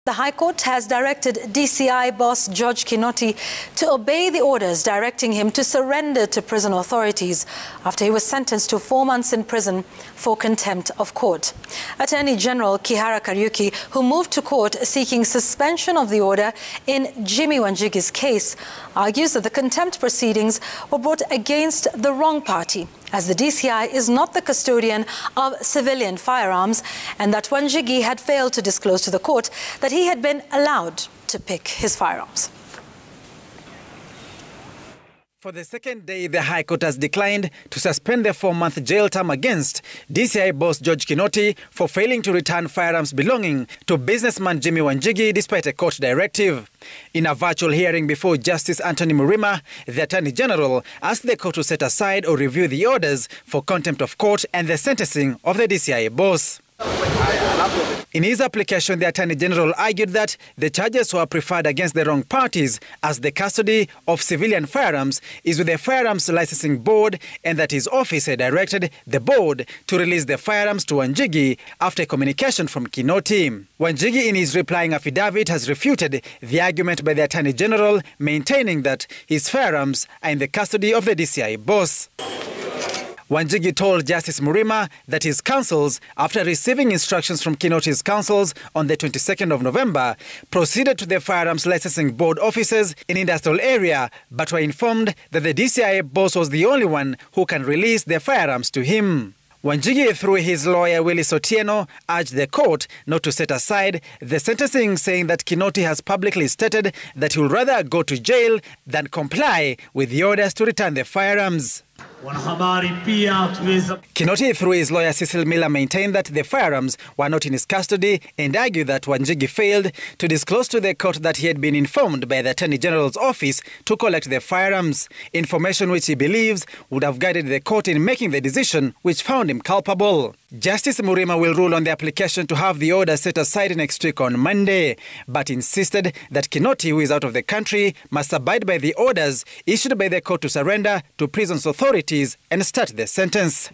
The High Court has directed DCI boss George Kinoti to obey the orders directing him to surrender to prison authorities after he was sentenced to 4 months in prison for contempt of court. Attorney General Kihara Kariuki, who moved to court seeking suspension of the order in Jimmy Wanjigi's case, argues that the contempt proceedings were brought against the wrong party, as the DCI is not the custodian of civilian firearms and that Wanjigi had failed to disclose to the court that he had been allowed to pick his firearms. For the second day, the High Court has declined to suspend the 4-month jail term against DCI boss George Kinoti for failing to return firearms belonging to businessman Jimmy Wanjigi despite a court directive. In a virtual hearing before Justice Anthony Murima, the Attorney General asked the court to set aside or review the orders for contempt of court and the sentencing of the DCI boss. In his application, the Attorney General argued that the charges were preferred against the wrong parties, as the custody of civilian firearms is with the Firearms Licensing Board and that his office had directed the board to release the firearms to Wanjigi after communication from Kinoti. Wanjigi, in his replying affidavit, has refuted the argument by the Attorney General, maintaining that his firearms are in the custody of the DCI boss. Wanjigi told Justice Murima that his counsels, after receiving instructions from Kinoti's counsels on the 22nd of November, proceeded to the Firearms Licensing Board offices in industrial area, but were informed that the DCI boss was the only one who can release the firearms to him. Wanjigi, through his lawyer Willis Otieno, urged the court not to set aside the sentencing, saying that Kinoti has publicly stated that he would rather go to jail than comply with the orders to return the firearms. Kinoti, through his lawyer Cecil Miller, maintained that the firearms were not in his custody and argued that Wanjigi failed to disclose to the court that he had been informed by the Attorney General's office to collect the firearms, information which he believes would have guided the court in making the decision which found him culpable. Justice Murima will rule on the application to have the order set aside next week on Monday, but insisted that Kinoti, who is out of the country, must abide by the orders issued by the court to surrender to prison's authorities and start the sentence.